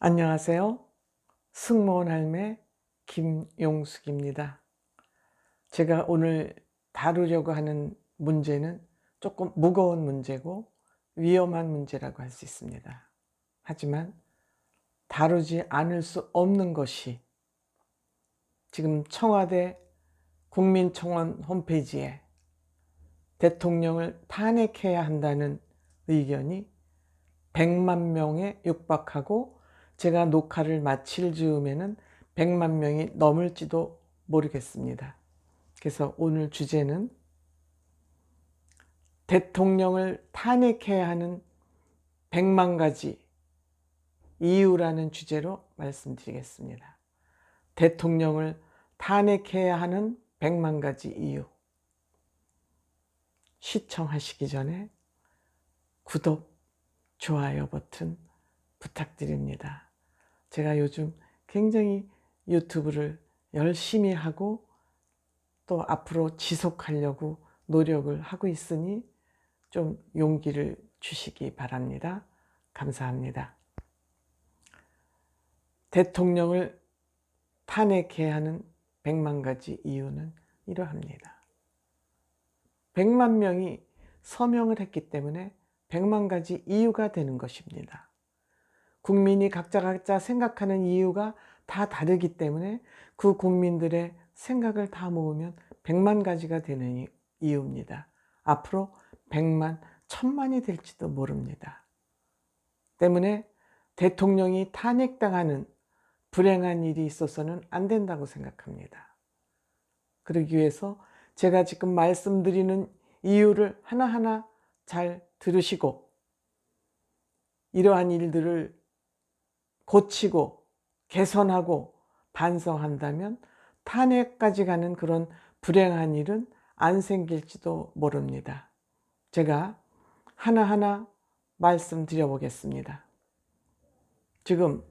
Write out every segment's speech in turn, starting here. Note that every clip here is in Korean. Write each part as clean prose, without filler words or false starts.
안녕하세요. 승무원 할매 김용숙입니다. 제가 오늘 다루려고 하는 문제는 조금 무거운 문제고 위험한 문제라고 할 수 있습니다. 하지만 다루지 않을 수 없는 것이 지금 청와대 국민청원 홈페이지에 대통령을 탄핵해야 한다는 의견이 100만 명에 육박하고 제가 녹화를 마칠 즈음에는 100만 명이 넘을지도 모르겠습니다. 그래서 오늘 주제는 대통령을 탄핵해야 하는 100만 가지 이유라는 주제로 말씀드리겠습니다. 대통령을 탄핵해야 하는 100만 가지 이유. 시청하시기 전에 구독, 좋아요 버튼 부탁드립니다. 제가 요즘 굉장히 유튜브를 열심히 하고 또 앞으로 지속하려고 노력을 하고 있으니 좀 용기를 주시기 바랍니다. 감사합니다. 대통령을 탄핵해야 하는 100만 가지 이유는 이러합니다. 100만 명이 서명을 했기 때문에 100만 가지 이유가 되는 것입니다. 국민이 각자 생각하는 이유가 다 다르기 때문에 그 국민들의 생각을 다 모으면 100만 가지가 되는 이유입니다. 앞으로 100만, 1000만이 될지도 모릅니다. 때문에 대통령이 탄핵당하는 불행한 일이 있어서는 안 된다고 생각합니다. 그러기 위해서 제가 지금 말씀드리는 이유를 하나하나 잘 들으시고 이러한 일들을 고치고 개선하고 반성한다면 탄핵까지 가는 그런 불행한 일은 안 생길지도 모릅니다. 제가 하나하나 말씀드려 보겠습니다. 지금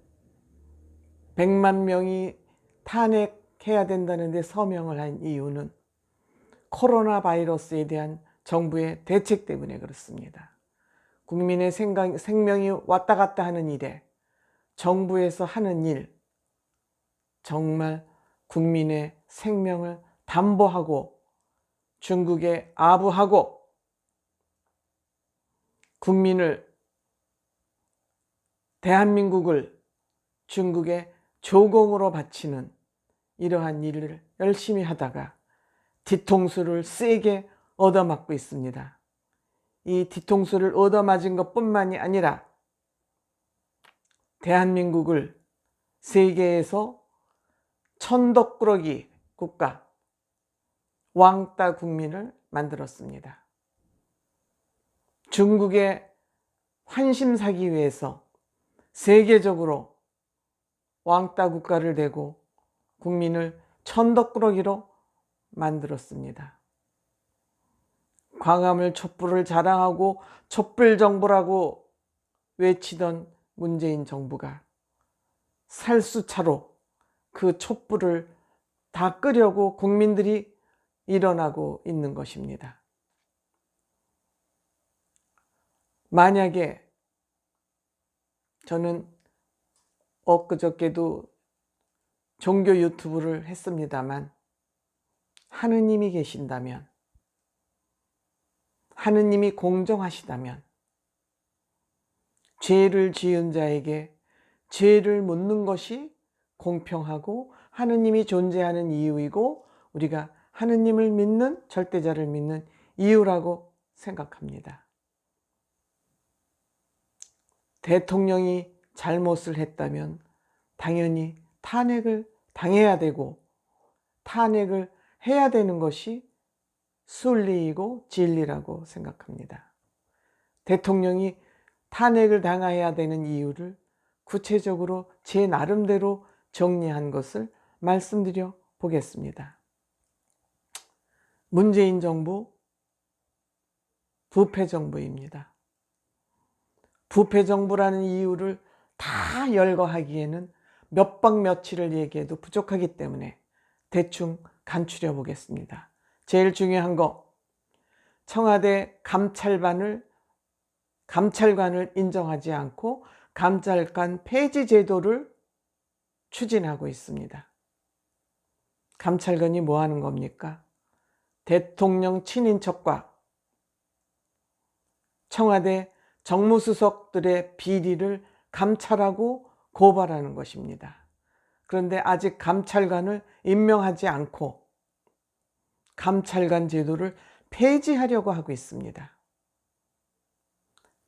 100만 명이 탄핵해야 된다는데 서명을 한 이유는 코로나 바이러스에 대한 정부의 대책 때문에 그렇습니다. 국민의 생명이 왔다 갔다 하는 일에 정부에서 하는 일, 정말 국민의 생명을 담보하고 중국에 아부하고 국민을, 대한민국을 중국의 조공으로 바치는 이러한 일을 열심히 하다가 뒤통수를 세게 얻어맞고 있습니다. 이 뒤통수를 얻어맞은 것뿐만이 아니라 대한민국을 세계에서 천덕꾸러기 국가, 왕따 국민을 만들었습니다. 중국에 환심 사기 위해서 세계적으로 왕따 국가를 되고 국민을 천덕꾸러기로 만들었습니다. 광화문 촛불을 자랑하고 촛불정부라고 외치던 문재인 정부가 살수차로 그 촛불을 다 끄려고 국민들이 일어나고 있는 것입니다. 만약에 저는 엊그저께도 종교 유튜브를 했습니다만 하느님이 계신다면, 하느님이 공정하시다면 죄를 지은 자에게 죄를 묻는 것이 공평하고 하느님이 존재하는 이유이고 우리가 하느님을 믿는, 절대자를 믿는 이유라고 생각합니다. 대통령이 잘못을 했다면 당연히 탄핵을 당해야 되고 탄핵을 해야 되는 것이 순리이고 진리라고 생각합니다. 대통령이 탄핵을 당해야 되는 이유를 구체적으로 제 나름대로 정리한 것을 말씀드려 보겠습니다. 문재인 정부 부패 정부입니다. 부패 정부라는 이유를 다 열거하기에는 몇 박 며칠을 얘기해도 부족하기 때문에 대충 간추려 보겠습니다. 제일 중요한 거, 청와대 감찰관을 인정하지 않고 감찰관 폐지 제도를 추진하고 있습니다. 감찰관이 뭐 하는 겁니까? 대통령 친인척과 청와대 정무수석들의 비리를 감찰하고 고발하는 것입니다. 그런데 아직 감찰관을 임명하지 않고 감찰관 제도를 폐지하려고 하고 있습니다.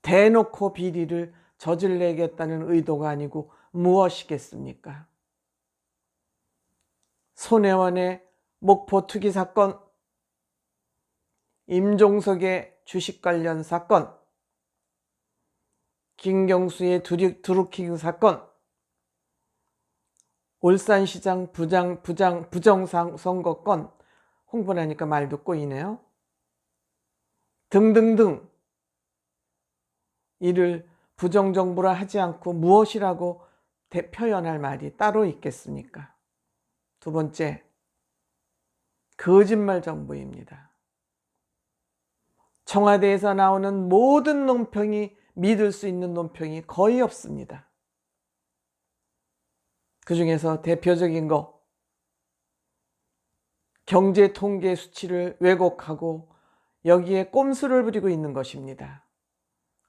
대놓고 비리를 저질러야겠다는 의도가 아니고 무엇이겠습니까? 손혜원의 목포 투기 사건, 임종석의 주식 관련 사건, 김경수의 드루킹 사건, 울산시장 부정선거건, 홍보하니까 말도 꼬이네요. 등등등 이를 부정정부라 하지 않고 무엇이라고 표현할 말이 따로 있겠습니까? 두 번째, 거짓말 정부입니다. 청와대에서 나오는 모든 논평이 믿을 수 있는 논평이 거의 없습니다. 그 중에서 대표적인 거, 경제 통계 수치를 왜곡하고 여기에 꼼수를 부리고 있는 것입니다.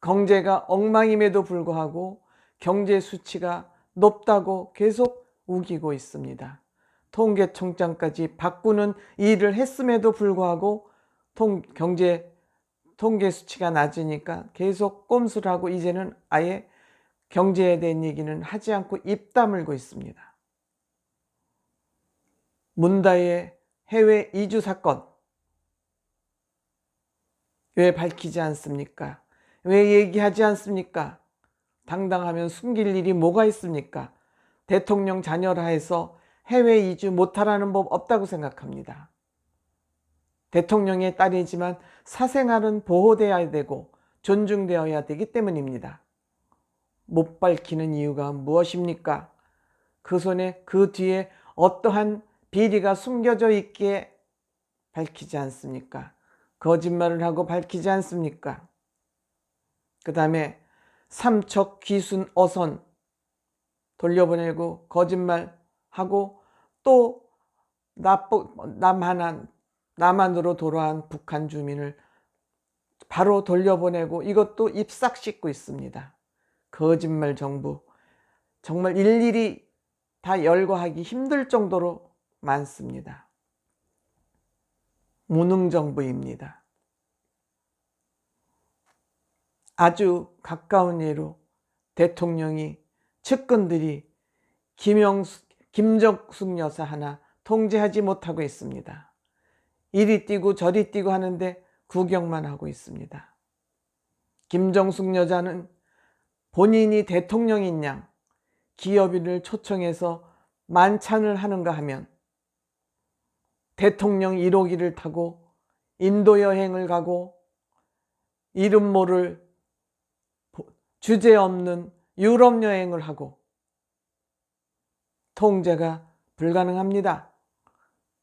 경제가 엉망임에도 불구하고 경제 수치가 높다고 계속 우기고 있습니다. 통계청장까지 바꾸는 일을 했음에도 불구하고 경제 통계 수치가 낮으니까 계속 꼼수를 하고 이제는 아예 경제에 대한 얘기는 하지 않고 입 다물고 있습니다. 문다의 해외 이주 사건 왜 밝히지 않습니까? 왜 얘기하지 않습니까? 당당하면 숨길 일이 뭐가 있습니까? 대통령 자녀라 해서 해외 이주 못하라는 법 없다고 생각합니다. 대통령의 딸이지만 사생활은 보호되어야 되고 존중되어야 되기 때문입니다. 못 밝히는 이유가 무엇입니까? 그 손에 그 뒤에 어떠한 비리가 숨겨져 있기에 밝히지 않습니까? 거짓말을 하고 밝히지 않습니까? 그 다음에 삼척 귀순 어선 돌려보내고 거짓말하고 또 남한으로 돌아온 북한 주민을 바로 돌려보내고 이것도 입싹 씻고 있습니다. 거짓말 정부, 정말 일일이 다 열거하기 힘들 정도로 많습니다. 무능 정부입니다. 아주 가까운 예로 대통령이 측근들이 김정숙 여사 하나 통제하지 못하고 있습니다. 이리 뛰고 저리 뛰고 하는데 구경만 하고 있습니다. 김정숙 여자는 본인이 대통령인 양 기업인을 초청해서 만찬을 하는가 하면 대통령 1호기를 타고 인도 여행을 가고 이름 모를 주제 없는 유럽 여행을 하고 통제가 불가능합니다.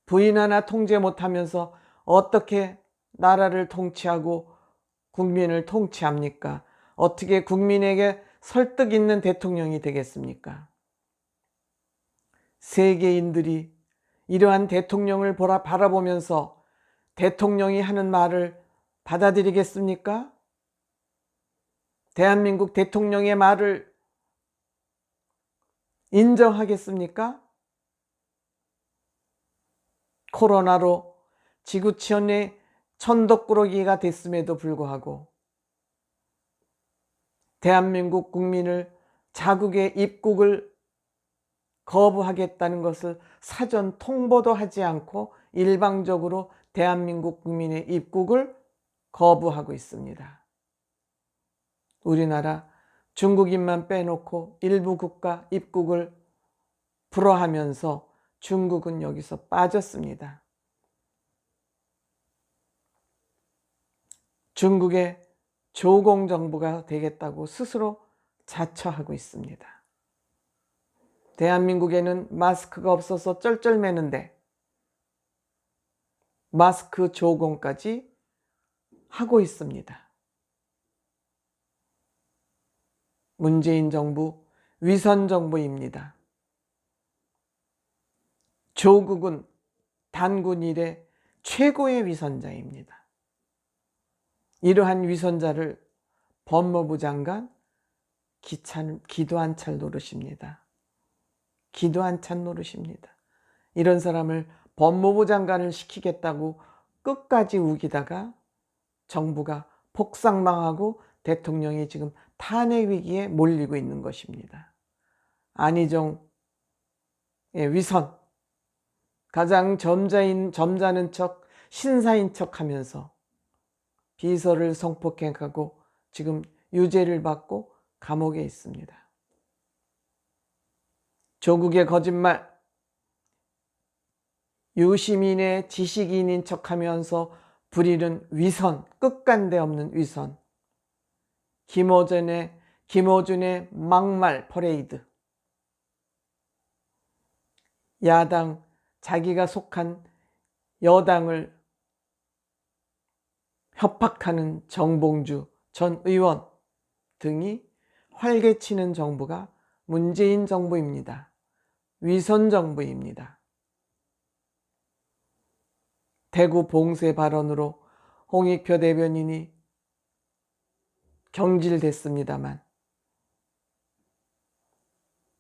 부인 하나 통제 못하면서 어떻게 나라를 통치하고 국민을 통치합니까? 어떻게 국민에게 설득 있는 대통령이 되겠습니까? 세계인들이 이러한 대통령을 바라보면서 대통령이 하는 말을 받아들이겠습니까? 대한민국 대통령의 말을 인정하겠습니까? 코로나로 지구촌의 천덕꾸러기가 됐음에도 불구하고 대한민국 국민을 자국의 입국을 거부하겠다는 것을 사전 통보도 하지 않고 일방적으로 대한민국 국민의 입국을 거부하고 있습니다. 우리나라 중국인만 빼놓고 일부 국가 입국을 불허하면서 중국은 여기서 빠졌습니다. 중국의 조공 정부가 되겠다고 스스로 자처하고 있습니다. 대한민국에는 마스크가 없어서 쩔쩔매는데 마스크 조공까지 하고 있습니다. 문재인 정부 위선 정부입니다. 조국은 단군 이래 최고의 위선자입니다. 이러한 위선자를 법무부 장관 기도 한 찰 노릇입니다. 기도 한 찰 노릇입니다. 이런 사람을 법무부 장관을 시키겠다고 끝까지 우기다가 정부가 폭삭망하고 대통령이 지금 탄핵 위기에 몰리고 있는 것입니다. 안희정의 위선, 가장 점잖은 척, 신사인 척 하면서 비서를 성폭행하고 지금 유죄를 받고 감옥에 있습니다. 조국의 거짓말, 유시민의 지식인인 척하면서 부리는 위선, 끝간데 없는 위선, 김어준의 막말 퍼레이드, 야당, 자기가 속한 여당을 협박하는 정봉주 전 의원 등이 활개치는 정부가 문재인 정부입니다. 위선 정부입니다. 대구 봉쇄 발언으로 홍익표 대변인이 경질됐습니다만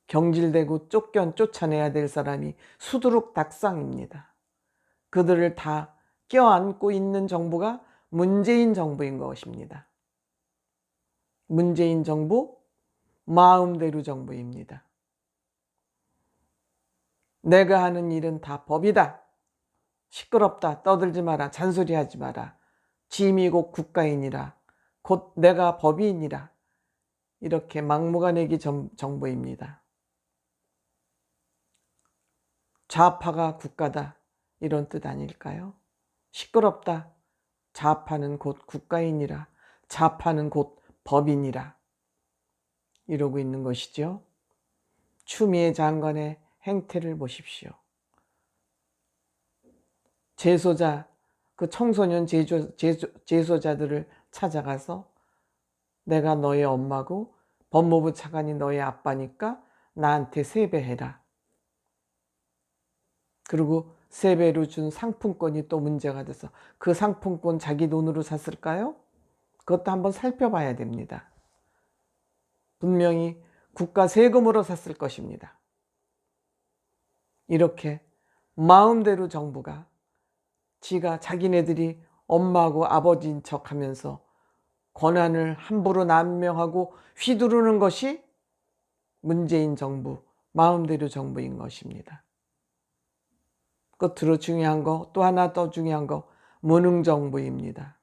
경질되고 쫓아내야 될 사람이 수두룩 닥상입니다. 그들을 다 껴안고 있는 정부가 문재인 정부인 것입니다. 문재인 정부, 마음대로 정부입니다. 내가 하는 일은 다 법이다. 시끄럽다. 떠들지 마라. 잔소리하지 마라. 짐이 곧 국가인이라. 곧 내가 법인이라. 이렇게 막무가내기 정부입니다. 좌파가 국가다. 이런 뜻 아닐까요? 시끄럽다. 좌파는 곧 국가인이라. 좌파는 곧 법인이라. 이러고 있는 것이죠. 추미애 장관의 행태를 보십시오. 재소자, 그 청소년 재소자들을 찾아가서 내가 너의 엄마고 법무부 차관이 너의 아빠니까 나한테 세배해라. 그리고 세배로 준 상품권이 또 문제가 돼서 그 상품권 자기 돈으로 샀을까요? 그것도 한번 살펴봐야 됩니다. 분명히 국가 세금으로 샀을 것입니다. 이렇게 마음대로 정부가 자기네들이 엄마하고 아버지인 척하면서 권한을 함부로 남용하고 휘두르는 것이 문재인 정부, 마음대로 정부인 것입니다. 끝으로 중요한 거, 또 하나 더 중요한 거, 무능정부입니다.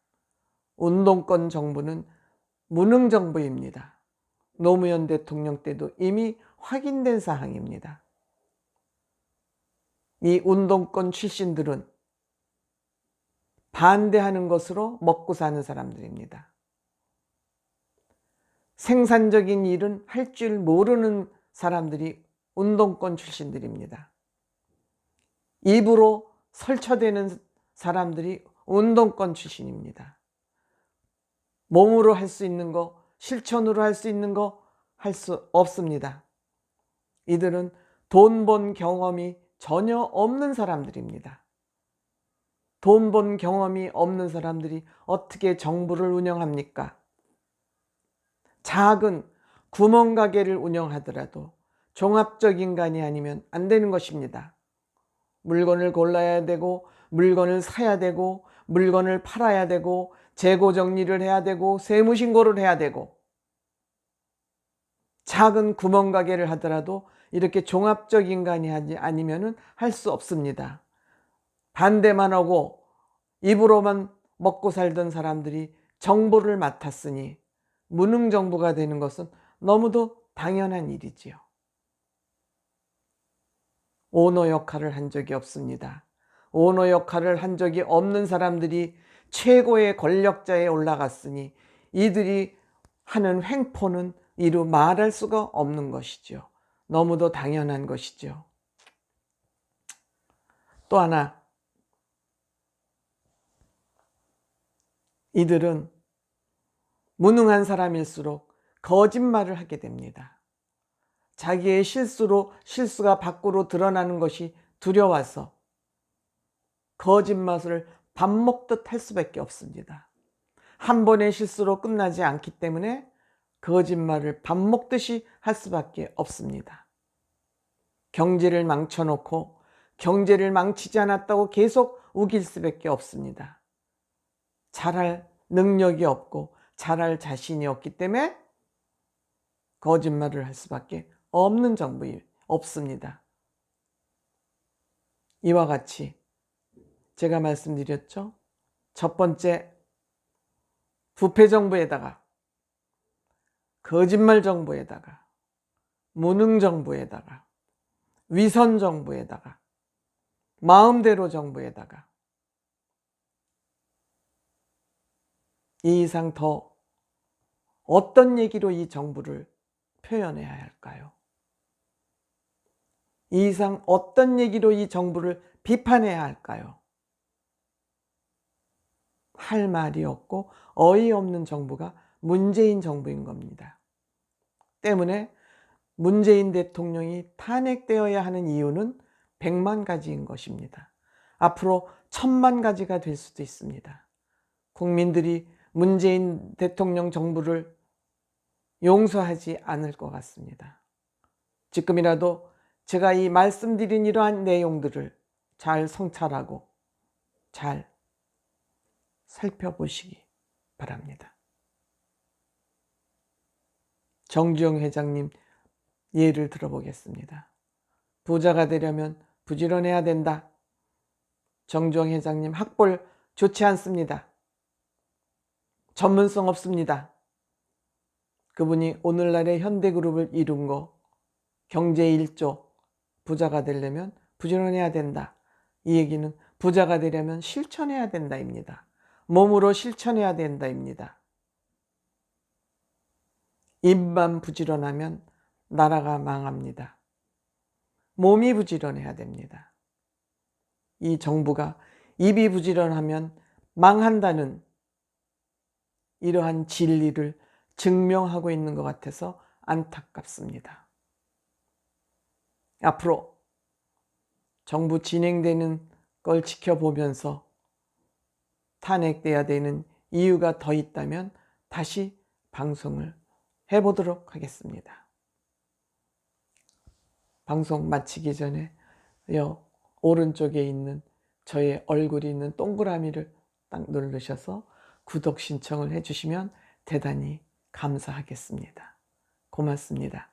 운동권 정부는 무능정부입니다. 노무현 대통령 때도 이미 확인된 사항입니다. 이 운동권 출신들은 반대하는 것으로 먹고 사는 사람들입니다. 생산적인 일은 할 줄 모르는 사람들이 운동권 출신들입니다. 입으로 설쳐대는 사람들이 운동권 출신입니다. 몸으로 할 수 있는 거, 실천으로 할 수 있는 거 할 수 없습니다. 이들은 돈 번 경험이 전혀 없는 사람들입니다. 돈 번 경험이 없는 사람들이 어떻게 정부를 운영합니까? 작은 구멍가게를 운영하더라도 종합적 인간이 아니면 안 되는 것입니다. 물건을 골라야 되고, 물건을 사야 되고, 물건을 팔아야 되고, 재고 정리를 해야 되고, 세무신고를 해야 되고, 작은 구멍가게를 하더라도 이렇게 종합적 인간이 아니면 할 수 없습니다. 반대만 하고 입으로만 먹고 살던 사람들이 정부를 맡았으니 무능정부가 되는 것은 너무도 당연한 일이지요. 오너 역할을 한 적이 없습니다. 오너 역할을 한 적이 없는 사람들이 최고의 권력자에 올라갔으니 이들이 하는 횡포는 이루 말할 수가 없는 것이죠. 너무도 당연한 것이죠. 또 하나, 이들은 무능한 사람일수록 거짓말을 하게 됩니다. 자기의 실수가 밖으로 드러나는 것이 두려워서 거짓말을 밥 먹듯 할 수밖에 없습니다. 한 번의 실수로 끝나지 않기 때문에 거짓말을 밥 먹듯이 할 수밖에 없습니다. 경제를 망쳐놓고 경제를 망치지 않았다고 계속 우길 수밖에 없습니다. 잘할 능력이 없고 잘할 자신이 없기 때문에 거짓말을 할 수밖에 없는 정부 없습니다. 이와 같이 제가 말씀드렸죠. 첫 번째, 부패 정부에다가, 거짓말 정부에다가, 무능 정부에다가, 위선 정부에다가, 마음대로 정부에다가, 이 이상 더 어떤 얘기로 이 정부를 표현해야 할까요? 이 이상 어떤 얘기로 이 정부를 비판해야 할까요? 할 말이 없고 어이없는 정부가 문재인 정부인 겁니다. 때문에 문재인 대통령이 탄핵되어야 하는 이유는 100만 가지인 것입니다. 앞으로 1000만 가지가 될 수도 있습니다. 국민들이 문재인 대통령 정부를 용서하지 않을 것 같습니다. 지금이라도 제가 이 말씀드린 이러한 내용들을 잘 성찰하고 잘 살펴보시기 바랍니다. 정주영 회장님 예를 들어보겠습니다. 부자가 되려면 부지런해야 된다. 정주영 회장님 학벌 좋지 않습니다. 전문성 없습니다. 그분이 오늘날의 현대그룹을 이룬 거 경제 1조, 부자가 되려면 부지런해야 된다. 이 얘기는 부자가 되려면 실천해야 된다입니다. 몸으로 실천해야 된다입니다. 입만 부지런하면 나라가 망합니다. 몸이 부지런해야 됩니다. 이 정부가 입이 부지런하면 망한다는 이러한 진리를 증명하고 있는 것 같아서 안타깝습니다. 앞으로 정부 진행되는 걸 지켜보면서 탄핵돼야 되는 이유가 더 있다면 다시 방송을 해보도록 하겠습니다. 방송 마치기 전에 오른쪽에 있는 저의 얼굴이 있는 동그라미를 딱 누르셔서 구독 신청을 해주시면 대단히 감사하겠습니다. 고맙습니다.